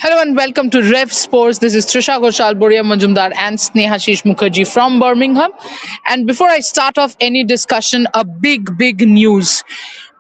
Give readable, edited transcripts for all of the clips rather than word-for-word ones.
Hello and welcome to Rev Sports. This is Trisha Ghoshal, Boria Majumdar, and Snehashish Mukherjee from Birmingham. And before I start off any discussion, a big news.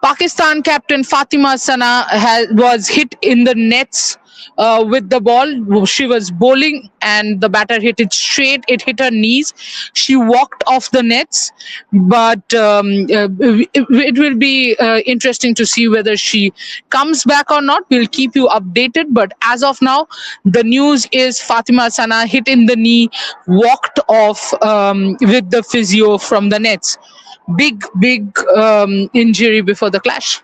Pakistan captain Fatima Sana was hit in the nets with the ball. She was bowling and the batter hit it straight. It hit her knees. She walked off the nets, but it will be interesting to see whether she comes back or not. We'll keep you updated. But as of now, the news is Fatima Sana hit in the knee, walked off with the physio from the nets. Big injury before the clash.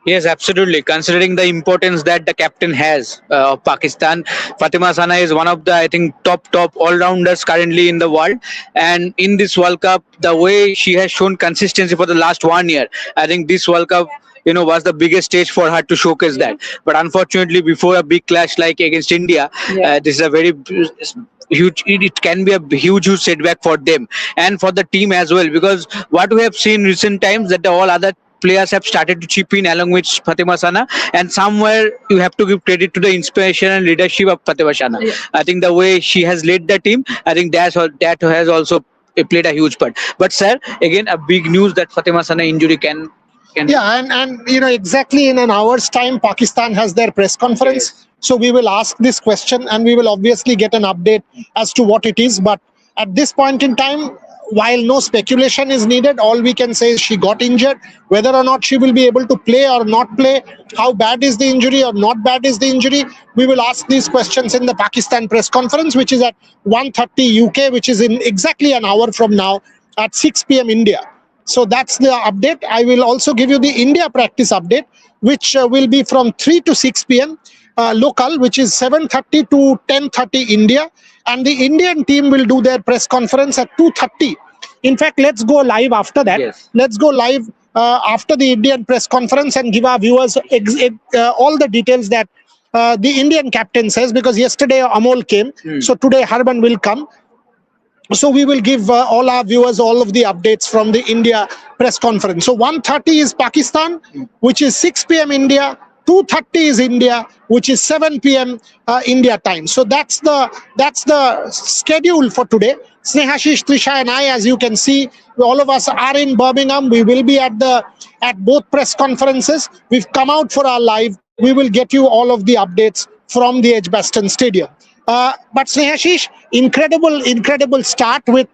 Yes, absolutely. Considering the importance that the captain has of Pakistan, Fatima Sana is one of the, I think, top all-rounders currently in the world. And in this World Cup, the way she has shown consistency for the last 1 year, I think this World Cup, was the biggest stage for her to showcase that. But unfortunately, before a big clash like against India, this is a very huge. It can be a huge setback for them and for the team as well. Because what we have seen recent times that all other players have started to chip in along with Fatima Sana, and somewhere you have to give credit to the inspiration and leadership of Fatima Sana. Yeah. I think the way she has led the team, I think that has also played a huge part. But sir, again, a big news that Fatima Sana injury can. Yeah, and exactly in an hour's time, Pakistan has their press conference. Yes. So we will ask this question and we will obviously get an update as to what it is. But at this point in time, while no speculation is needed, all we can say is she got injured. Whether or not she will be able to play or not play, how bad is the injury or not bad is the injury, we will ask these questions in the Pakistan press conference, which is at 1:30 UK, which is in exactly an hour from now at 6 p.m. India. So that's the update. I will also give you the India practice update, which will be from 3 to 6 p.m. Local, which is 7:30 to 10:30 India. And the Indian team will do their press conference at 2:30. In fact, let's go live after that. Yes. Let's go live after the Indian press conference and give our viewers all the details that the Indian captain says, because yesterday Amol came. So today Harman will come. So we will give all our viewers all of the updates from the India press conference. So 1:30 is Pakistan, which is 6 p.m. India. 2:30 is India, which is 7 p.m. India time. So that's the schedule for today. Snehashish, Trisha, and I, as you can see, all of us are in Birmingham. We will be at both press conferences. We've come out for our live. We will get you all of the updates from the Edgbaston Stadium. But Snehashish, incredible start with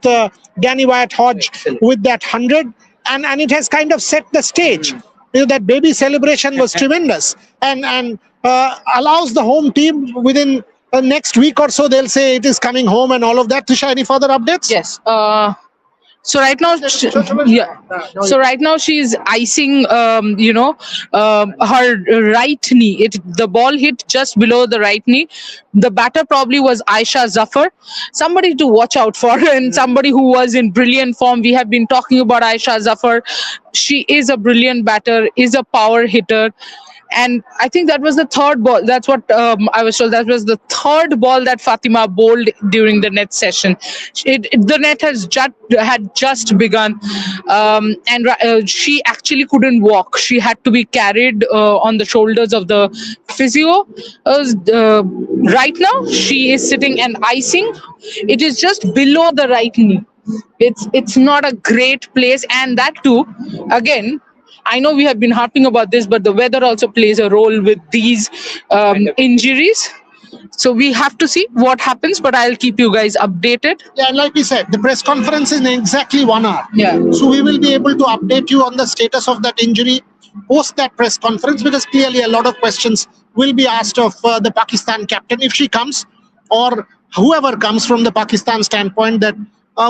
Danny Wyatt-Hodge with that 100, and it has kind of set the stage. That baby celebration was tremendous, and allows the home team within the next week or so, they'll say it is coming home and all of that. Trisha, any further updates? Yes. So right now, So right now she's icing, her right knee. The ball hit just below the right knee. The batter probably was Aisha Zafar, somebody to watch out for, and somebody who was in brilliant form. We have been talking about Aisha Zafar. She is a brilliant batter, is a power hitter. And I think that was the third ball. That's what I was told. That was the third ball that Fatima bowled during the net session. The net had just begun, and she actually couldn't walk. She had to be carried on the shoulders of the physio. Right now, she is sitting and icing. It is just below the right knee. It's not a great place, and that too, again, I know we have been harping about this, but the weather also plays a role with these injuries. So we have to see what happens, but I'll keep you guys updated. Yeah, and like we said, the press conference is in exactly 1 hour. Yeah. So we will be able to update you on the status of that injury post that press conference, because clearly a lot of questions will be asked of the Pakistan captain if she comes, or whoever comes from the Pakistan standpoint, that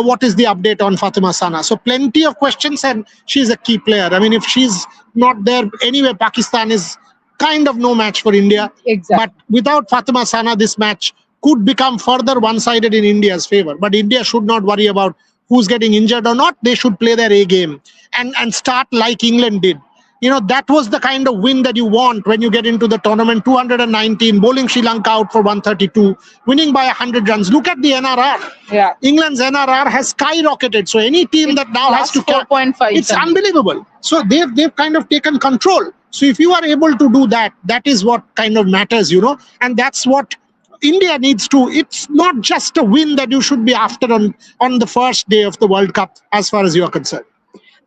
what is the update on Fatima Sana. So plenty of questions, and she's a key player. I mean, if she's not there anyway, Pakistan is kind of no match for India. Exactly. But without Fatima Sana, this match could become further one-sided in India's favor. But India should not worry about who's getting injured or not. They should play their A game and start like England did. That was the kind of win that you want when you get into the tournament. 219, bowling Sri Lanka out for 132, winning by 100 runs. Look at the NRR. Yeah. England's NRR has skyrocketed. So any team that now has to... 4.5. It's unbelievable. So they've kind of taken control So if you are able to do that, that is what kind of matters, and that's what India needs to. It's not just a win that you should be after on the first day of the World Cup, as far as you are concerned.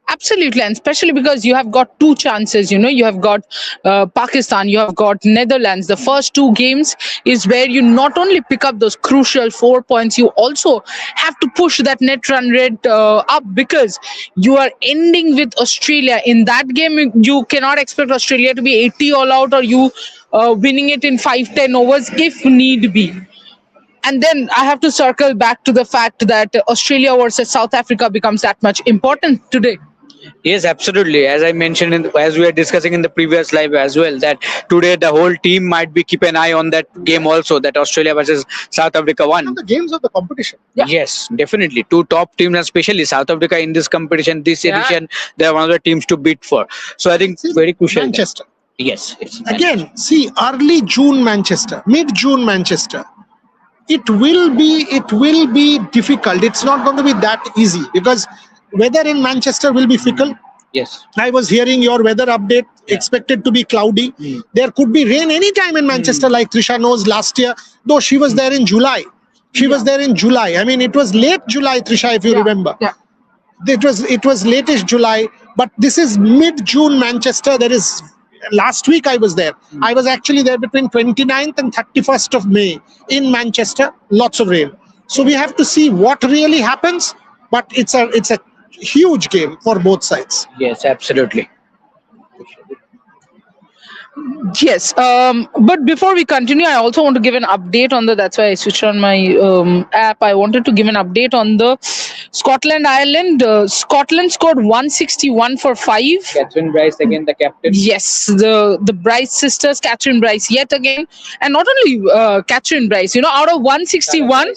Absolutely, and especially because you have got two chances. You have got Pakistan, you have got Netherlands. The first two games is where you not only pick up those crucial 4 points, you also have to push that net run rate up, because you are ending with Australia. In that game, you cannot expect Australia to be 80 all out, or you winning it in 5-10 overs if need be. And then I have to circle back to the fact that Australia versus South Africa becomes that much important today. Yes, absolutely. As I mentioned, as we were discussing in the previous live as well, that today the whole team might be keep an eye on that game also, that Australia versus South Africa One won. of the games of the competition. Yeah. Yes, definitely. Two top teams, and especially South Africa in this competition, this Yeah. edition, they are one of the teams to beat for. So I think See, very crucial. Manchester. Yes, it's Again, see, early June Manchester, mid June Manchester. It will be difficult. It's not going to be that easy, because weather in Manchester will be fickle. Yes. I was hearing your weather update, expected to be cloudy. There could be rain anytime in Manchester, like Trisha knows last year, though she was there in July. She was there in July. I mean, it was late July, Trisha, if you remember. Yeah. It was latest July, but this is mid June Manchester. There is last week I was there. I was actually there between 29th and 31st of May in Manchester. Lots of rain. So we have to see what really happens. But it's a huge game for both sides. Yes, absolutely. Yes, but before we continue, I also want to give an update on the. That's why I switched on my app. I wanted to give an update on the Scotland Ireland. Scotland scored 161 for 5. Catherine Bryce again, the captain. Yes, the Bryce sisters, Catherine Bryce yet again, and not only Catherine Bryce. Out of 161,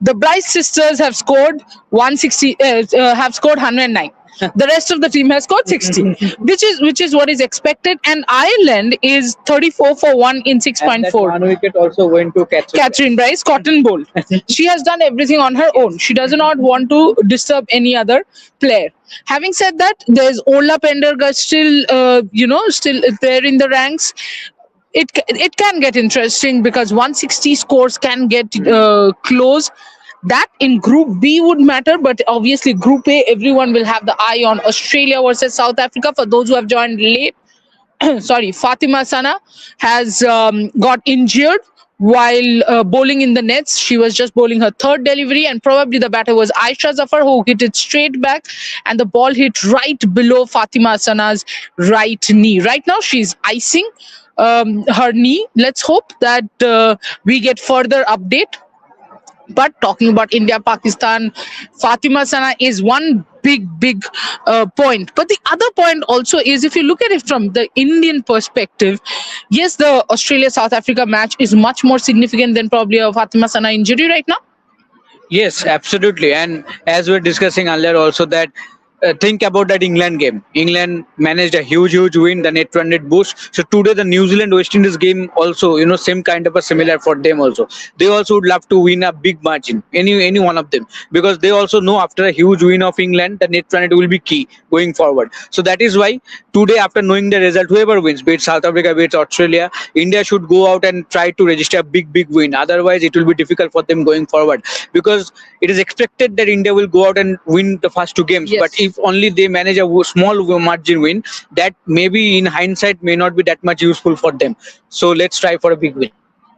the Bryce sisters have scored 160. Have scored 109. The rest of the team has scored 60, which is what is expected. And Ireland is 34 for 1 in 6.4. One wicket also went to Catherine Bryce, cotton bowl. She has done everything on her own. She does not want to disturb any other player. Having said that, there's Ola Pendergast still there in the ranks. It can get interesting, because 160 scores can get close. That in Group B would matter, but obviously Group A, everyone will have the eye on Australia versus South Africa. For those who have joined late, sorry, Fatima Sana has got injured while bowling in the nets. She was just bowling her third delivery, and probably the batter was Aisha Zafar, who hit it straight back, and the ball hit right below Fatima Sana's right knee. Right now, she's icing her knee. Let's hope that we get further update. But talking about India, Pakistan, Fatima Sana is one big point. But the other point also is, if you look at it from the Indian perspective, yes, the Australia-South Africa match is much more significant than probably a Fatima Sana injury right now. Yes, absolutely. And as we were discussing earlier also, that think about that England game. England managed a huge win, the net run rate boost. So today the New Zealand West Indies game also, same kind of a similar for them also. They also would love to win a big margin, any one of them, because they also know after a huge win of England, the net run rate will be key going forward. So that is why today, after knowing the result, whoever wins, be it South Africa, be it Australia, India should go out and try to register a big win. Otherwise, it will be difficult for them going forward, because it is expected that India will go out and win the first two games. Yes. But if only they manage a small margin win, that maybe in hindsight may not be that much useful for them. So let's try for a big win.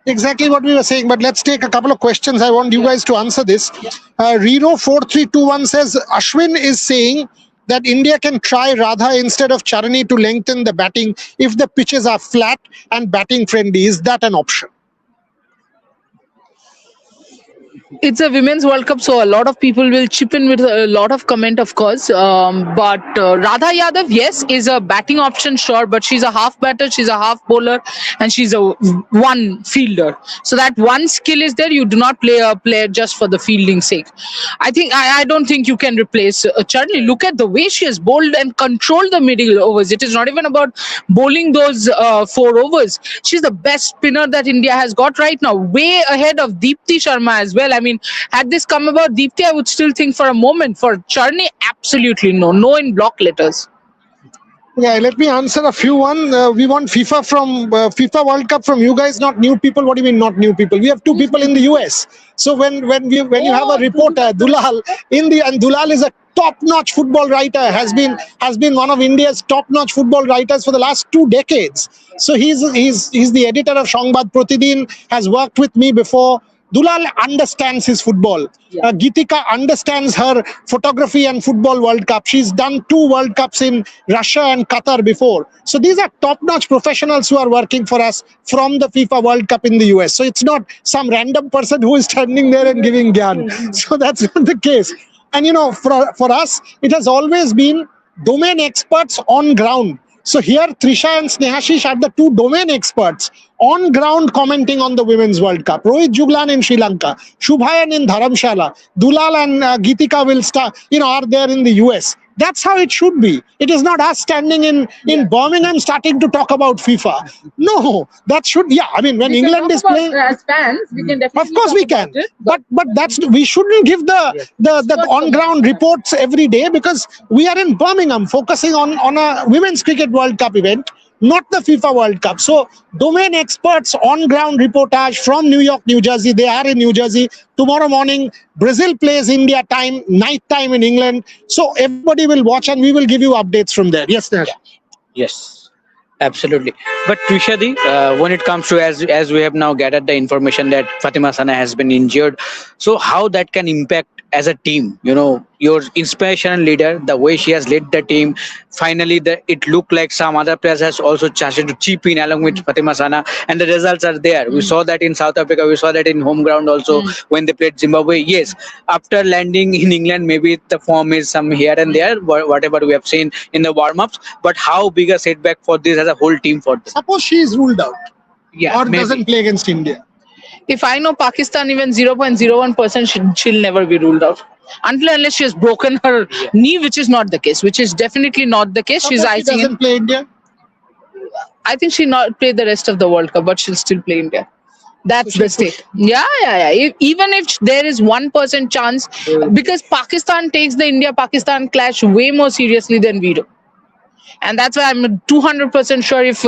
Exactly what we were saying, but let's take a couple of questions. I want you guys to answer this. Reno4321 says Ashwin is saying that India can try Radha instead of Charani to lengthen the batting if the pitches are flat and batting friendly. Is that an option? It's a women's World Cup, so a lot of people will chip in with a lot of comment, of course. But Radha Yadav, yes, is a batting option, sure, but she's a half batter, she's a half bowler, and she's a one fielder. So that one skill is there. You do not play a player just for the fielding sake. I don't think you can replace Charlie. Look at the way she has bowled and controlled the middle overs. It is not even about bowling those 4 overs. She's the best spinner that India has got right now, way ahead of Deepti Sharma as well. I mean, had this come about Deepti, I would still think for a moment. For Charni, absolutely no in block letters. Yeah, let me answer a few. One, we want FIFA World Cup from you guys, not new people. What do you mean, not new people? We have two people in the US. So when you have a reporter, Dulal and Dulal is a top-notch football writer. Has been one of India's top-notch football writers for the last 2 decades. So he's the editor of Shangbad Pratidin. Has worked with me before. Dulal understands his football. Gitika understands her photography and football World Cup. She's done 2 World Cups in Russia and Qatar before. So these are top-notch professionals who are working for us from the FIFA World Cup in the US. So it's not some random person who is standing there and giving gyan. So that's not the case. And for us, it has always been domain experts on ground. So here, Trisha and Snehashish are the two domain experts on ground commenting on the Women's World Cup. Rohit Juglan in Sri Lanka, Shubhayan in Dharamshala, Dulal and Gitika will start, are there in the US. That's how it should be. It is not us standing in Birmingham starting to talk about FIFA. No, that should, I mean, when England is playing, as fans, we can definitely of course we can, but we shouldn't give the on ground reports every day, because we are in Birmingham focusing on a Women's Cricket World Cup event, not the FIFA World Cup. So domain experts, on ground reportage from New York, New Jersey. They are in New Jersey. Tomorrow morning, Brazil plays India time, night time in England. So everybody will watch and we will give you updates from there. Yes, sir. Yes, absolutely. But Trishadi, when it comes to, as we have now gathered the information that Fatima Sana has been injured, so how that can impact as a team, your inspirational leader, the way she has led the team. Finally, it looked like some other players has also started to chip in along with Fatima Sana, and the results are there. We saw that in South Africa, we saw that in home ground also when they played Zimbabwe. Yes, after landing in England, maybe the form is some here and there, whatever we have seen in the warm-ups. But how big a setback for this as a whole team for this? Suppose she is ruled out, or Maybe. doesn't play against India. If I know Pakistan, even 0.01%, she'll never be ruled out. Unless she has broken her knee, which is not the case, which is definitely not the case. Suppose she doesn't play India. I think she'll not play the rest of the World Cup, but she'll still play India. That's the stake. Yeah. Even if there is 1% chance, because Pakistan takes the India-Pakistan clash way more seriously than we do. And that's why I'm 200% sure if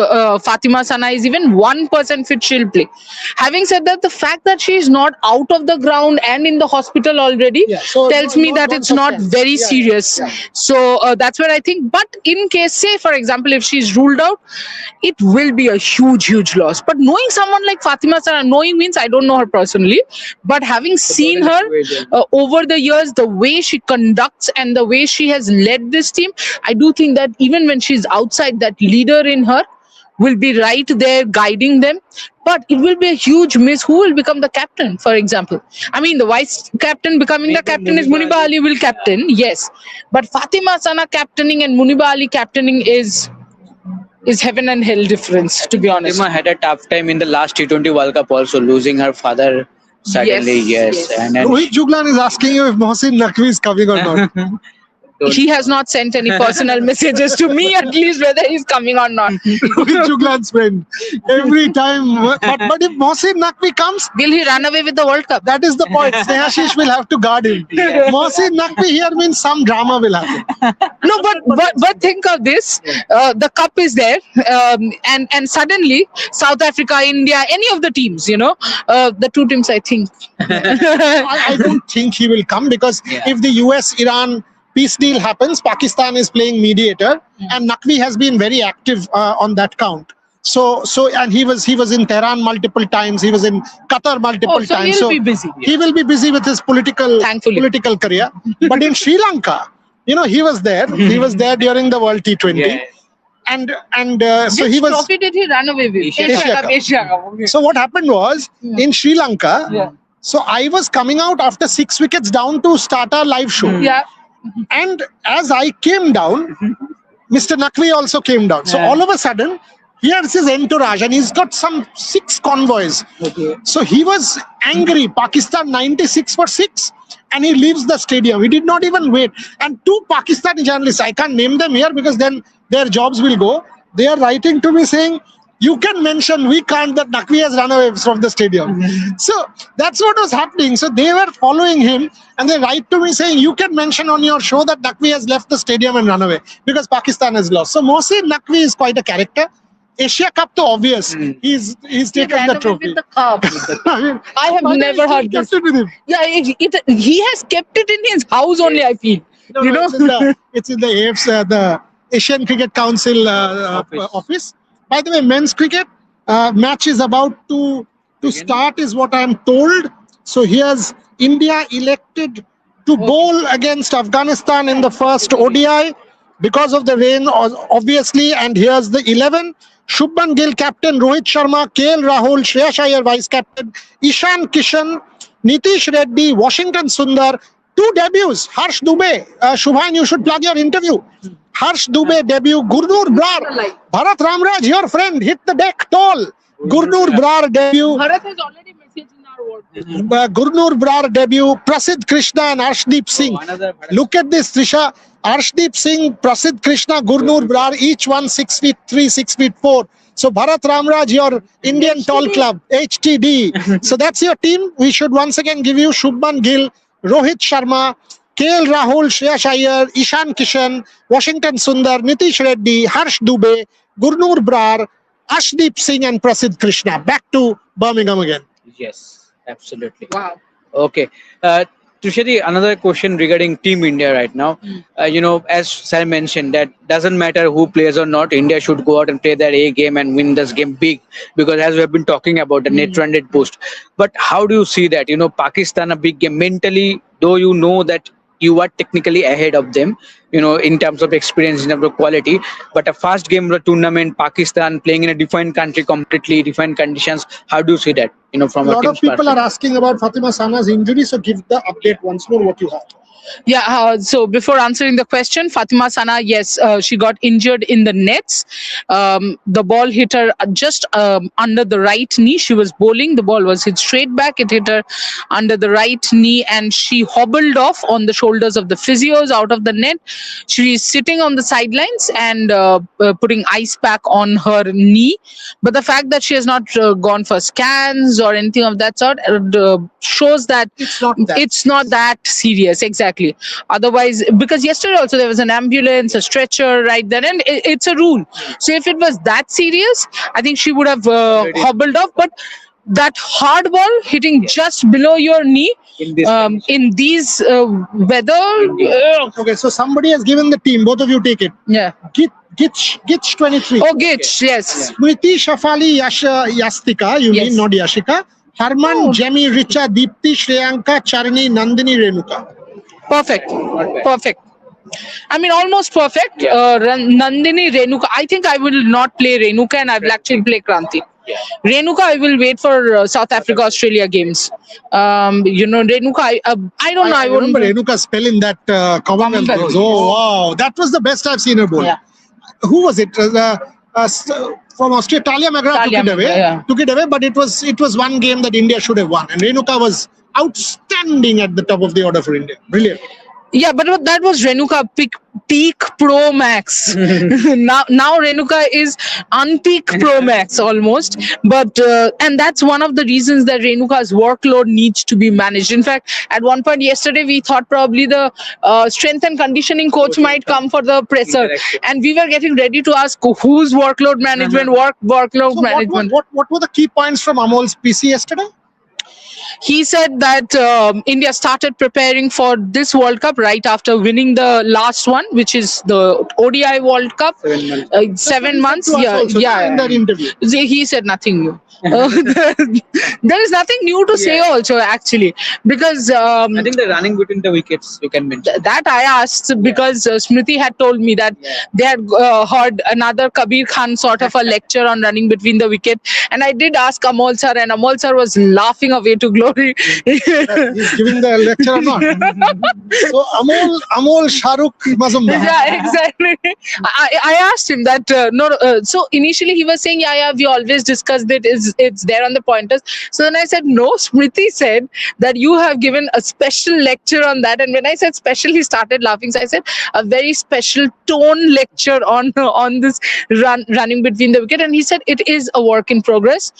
Fatima Sana is even 1% fit, she'll play. Having said that, the fact that she is not out of the ground and in the hospital already tells me that it's not very serious. So that's where I think. But in case, say, for example, if she's ruled out, it will be a huge loss. But knowing someone like Fatima Sana, knowing means I don't know her personally, but having seen her over the years, the way she conducts and the way she has led this team, I do think that even when she's outside, that leader in her will be right there guiding them. But it will be a huge miss. Who will become the captain, for example? I mean, the vice captain becoming the captain is Muniba Ali will captain, yes. But Fatima Sana captaining and Muniba Ali captaining is heaven and hell difference, to be honest. Fatima had a tough time in the last T20 World Cup also, losing her father suddenly. Yes. And Rohit Juglan is asking you if Mohsin Naqvi is coming or not. He has not sent any personal messages to me, at least, whether he's coming or not. Rohit Juglan's friend. Every time. But if Mohsin Naqvi comes, will he run away with the World Cup? That is the point. Snehashish will have to guard him. Mohsin Naqvi here means some drama will happen. No, but think of this. The cup is there, and suddenly South Africa, India, any of the teams, the two teams, I think. I don't think he will come, because if the US-Iran peace deal happens, Pakistan is playing mediator, and Naqvi has been very active on that count. So and he was in Tehran multiple times. He was in Qatar multiple times. So he'll be busy. He will be busy with his political career. But in Sri Lanka, he was there. He was there during the World T20. Yeah. And so he was. Which trophy did he run away with? Asia Cup. Okay. So what happened was in Sri Lanka. So I was coming out after 6 wickets down to start our live show. Yeah. And as I came down, Mr. Naqvi also came down. So all of a sudden, here's his entourage, and he's got some 6 convoys. Okay. So he was angry. Pakistan 96 for 6, and he leaves the stadium. He did not even wait. And 2 Pakistani journalists, I can't name them here because then their jobs will go. They are writing to me saying, you can mention, we can't, that Naqvi has run away from the stadium. So that's what was happening. So they were following him and they write to me saying, you can mention on your show that Naqvi has left the stadium and run away because Pakistan has lost. So Mohsin Naqvi is quite a character. Asia Cup to obvious. He's taken the trophy. With the cup. I mean, I have why never he heard kept this. it with him. Yeah, he has kept it in his house only, I feel. No, You no, know? it's in the AFC, the Asian Cricket Council office. By the way, men's cricket match is about to start, is what I'm told. So here's India elected to bowl against Afghanistan in the first ODI because of the rain, obviously. And here's the 11. Shubman Gill captain, Rohit Sharma, KL Rahul, Shreyash Iyer vice captain, Ishan Kishan, Nitish Reddy, Washington Sundar. 2 debuts. Harsh Dubey. Shubhan, you should plug your interview. Harsh Dubey debut. Gurnur Brar. Bharat Ramraj, your friend, hit the deck tall. Gurnur Brar debut. Bharat has already messaged in our work. Gurnur Brar debut. Prasidh Krishna and Arshdeep Singh. Look at this, Trisha. Arshdeep Singh, Prasidh Krishna, Gurnur Brar, each one 6 feet 3, 6 feet 4. So Bharat Ramraj, your Indian tall club, HTD. So that's your team. We should once again give you Shubman Gill, Rohit Sharma, KL Rahul, Shreyash Iyer, Ishan Kishan, Washington Sundar, Nitish Reddy, Harsh Dubey, Gurnur Brar, Arshdeep Singh and Prasidh Krishna. Back to Birmingham again. Yes, absolutely. Wow. Okay. Tushari, another question regarding Team India right now. As Sam mentioned, that doesn't matter who plays or not, India should go out and play their A game and win this game big. Because as we have been talking about the net run rate boost. But how do you see that? Pakistan, a big game. Mentally, though you know that you are technically ahead of them, in terms of experience, in terms of quality. But a fast game tournament, Pakistan playing in a different country, completely different conditions. How do you see that? From a lot of people are asking about Fatima Sana's injury, so give the update once more what you have. Yeah, so before answering the question, Fatima Sana, yes, she got injured in the nets. The ball hit her just under the right knee. She was bowling. The ball was hit straight back. It hit her under the right knee and she hobbled off on the shoulders of the physios out of the net. She is sitting on the sidelines and putting ice pack on her knee. But the fact that she has not gone for scans or anything of that sort shows that it's not that serious. Exactly. Otherwise, because yesterday also there was an ambulance, a stretcher right there, and it's a rule. So if it was that serious, I think she would have hobbled off. But that hard ball hitting just below your knee in these weather. Okay, so somebody has given the team. Both of you take it. Yeah. Gitch 23. Oh, Gitch, yes. Smriti, Shafali, Yastika, you mean, not Yashika. Harman, Jemmy, Richa, Deepti, Shreyanka, Charni, Nandini, Renuka. Perfect. I mean, almost perfect. Nandini, Renuka. I think I will not play Renuka and I will actually play Kranti. Renuka, I will wait for South Africa Australia games. Renuka, I don't know. I remember Renuka's spell in that Commonwealth Games. Oh, wow. That was the best I've seen her bowl. Yeah. Who was it? From Australia, Talia Magra took it away, but it was one game that India should have won. And Renuka was outstanding at the top of the order for India. Brilliant. Yeah, but that was Renuka peak Pro Max. now Renuka is unpeak Pro Max almost. But and that's one of the reasons that Renuka's workload needs to be managed. In fact, at one point yesterday, we thought probably the strength and conditioning coach might come for the presser, and we were getting ready to ask whose workload management, workload management. What were the key points from Amol's PC yesterday? He said that India started preparing for this World Cup right after winning the last one, which is the ODI World Cup. 7 months. Yeah. In that interview, he said nothing new. There is nothing new to say also, actually, because I think the running between the wickets you can mention. That I asked because Smriti had told me that they had heard another Kabir Khan sort of a lecture on running between the wicket, and I did ask Amol sir, and Amol sir was laughing away to glory. He's giving the lecture or not? So Amol Shahrukh Mazumdar. Yeah, exactly. I asked him that so initially he was saying yeah, we always discussed it, it's there on the pointers. So then I said no, Smriti said that you have given a special lecture on that, and when I said special he started laughing. So I said a very special tone lecture on this running between the wicket, and he said it is a work in progress.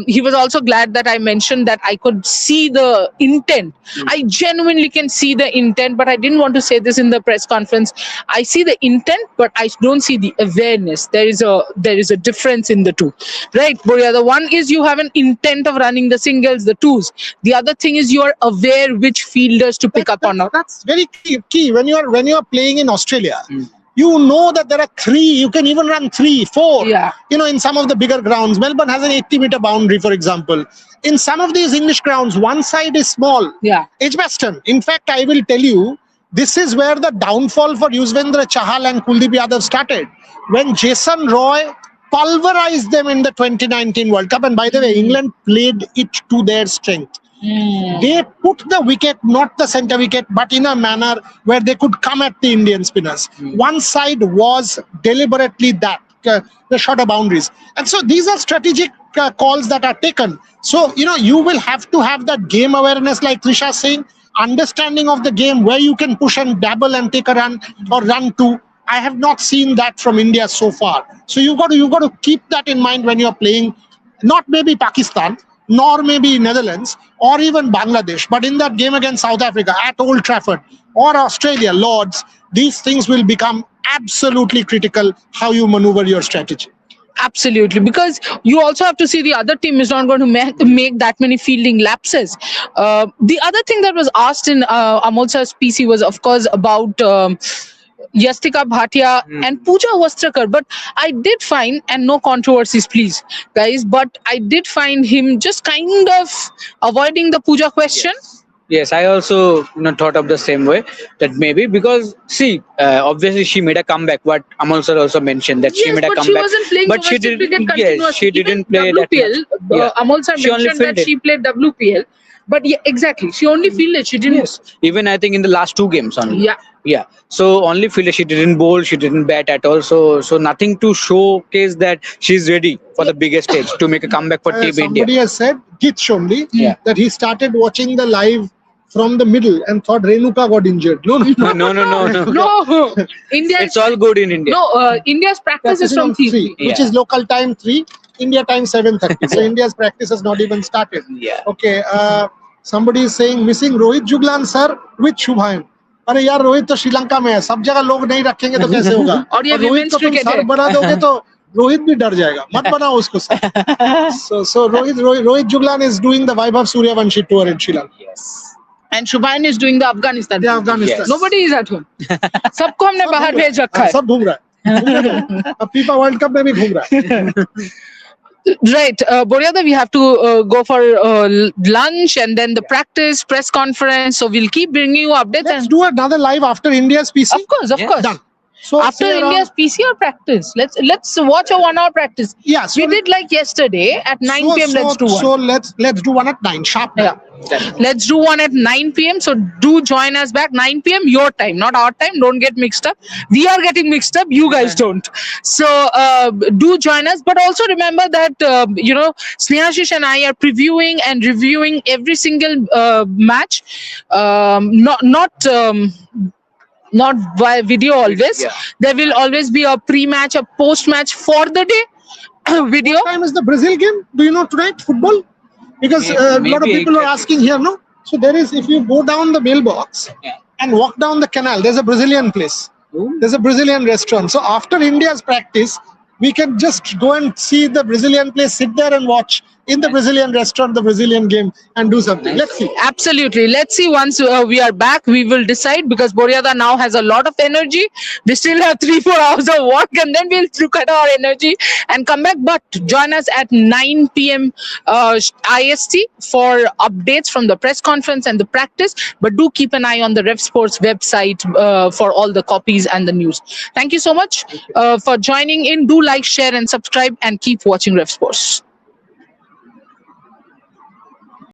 He was also glad that I mentioned that I could see the intent. I genuinely can see the intent, but I didn't want to say this in the press conference. I see the intent, but I don't see the awareness. There is a difference in the two, right? Boria, the one is you have an intent of running the singles, the twos. The other thing is you are aware which fielders to pick up or not. That's very key. When you're playing in Australia, you know that there are three. You can even run 3, 4. Yeah. In some of the bigger grounds, Melbourne has an 80-meter boundary, for example. In some of these English grounds, one side is small. Yeah. Edgbaston. In fact, I will tell you, this is where the downfall for Yuzvendra Chahal and Kuldeep Yadav started. When Jason Roy pulverized them in the 2019 World Cup, and by the way, England played it to their strength. They put the wicket, not the center wicket, but in a manner where they could come at the Indian spinners. One side was deliberately that, the shorter boundaries. And so these are strategic calls that are taken. So, you will have to have that game awareness, like Trisha is saying, understanding of the game where you can push and dabble and take a run or run two. I have not seen that from India so far. So you've got to keep that in mind when you're playing, not maybe Pakistan, nor maybe Netherlands, or even Bangladesh, but in that game against South Africa at Old Trafford or Australia, Lords, these things will become absolutely critical how you maneuver your strategy. Absolutely, because you also have to see the other team is not going to make that many fielding lapses. The other thing that was asked in Amol Sir's PC was, of course, about Yastika Bhatia and Pooja Vastrakar. But I did find, and no controversies, please, guys, but I did find him just kind of avoiding the Pooja question. Yes, I also thought of the same way, that maybe because obviously she made a comeback. What Amal sir also mentioned, that she made a but comeback, she wasn't playing but she domestic didn't. cricket Yes, continuously. she didn't Even play WPL. that much. Amol sir She only mentioned that fielded. she played WPL, but yeah, exactly, she only fielded. She didn't. Yes, even I think in the last 2 games only. Yeah. So only fielded. She didn't bowl. She didn't bat at all. So nothing to showcase that she's ready for the biggest stage to make a comeback for Team Somebody India. has said, Gitch only, Yeah. that he started watching the live from the middle and thought Renuka got injured. No. No, India. It's all good in India. No, India's practice is from 3, which is local time 3, India time 7:30. So India's practice has not even started. Yeah. Okay. Somebody is saying missing Rohit Juglan sir with Shubhayan. अरे यार रोहित तो श्रीलंका में है, सब जगह लोग नहीं रखेंगे तो कैसे होगा? और ये रोहित women's को तुम cricket सर है। बना दोगे तो रोहित भी डर जाएगा, मत बनाओ उसको sir. So Rohit Juglan is doing the Vaibhav Suryavanshi tour in Sri Lanka. Yes. And Shubhayan is doing the Afghanistan. Yeah, Afghanistan. Yes. Nobody is at home. सबको हमने बाहर भेज रखा है. सब घूम रहा है. अब FIFA World Cup में भी घूम रहा है. Right, Boryada, we have to go for lunch and then the press conference. So we'll keep bringing you updates. Let's do another live after India's PC. Of course. Done. So After say around- India's PCR practice, let's watch a 1 hour practice. Yeah, so we did like yesterday at 9 p.m. Let's do one. So let's do one at 9 sharp. Yeah. Let's do one at 9 p.m. So do join us back 9 p.m. your time, not our time. Don't get mixed up. We are getting mixed up. You guys don't. So do join us. But also remember that Snehashish and I are previewing and reviewing every single match. Not via video always. Yeah. There will always be a pre-match, a post-match for the day video. What time is the Brazil game? Do you know tonight football? Because a lot of Maybe people are 8:30. asking here, no? So there is, if you go down the mailbox and walk down the canal, there's a Brazilian place. There's a Brazilian restaurant. So after India's practice, we can just go and see the Brazilian place, sit there and watch in the Brazilian restaurant, the Brazilian game, and do something. Let's see. Absolutely. Let's see once we are back, we will decide, because Boryada now has a lot of energy. We still have 3-4 hours of work, and then we'll look at our energy and come back. But join us at 9 p.m. IST for updates from the press conference and the practice. But do keep an eye on the Rev Sports website for all the copies and the news. Thank you so much for joining in. Do like, share, and subscribe, and keep watching Rev Sports.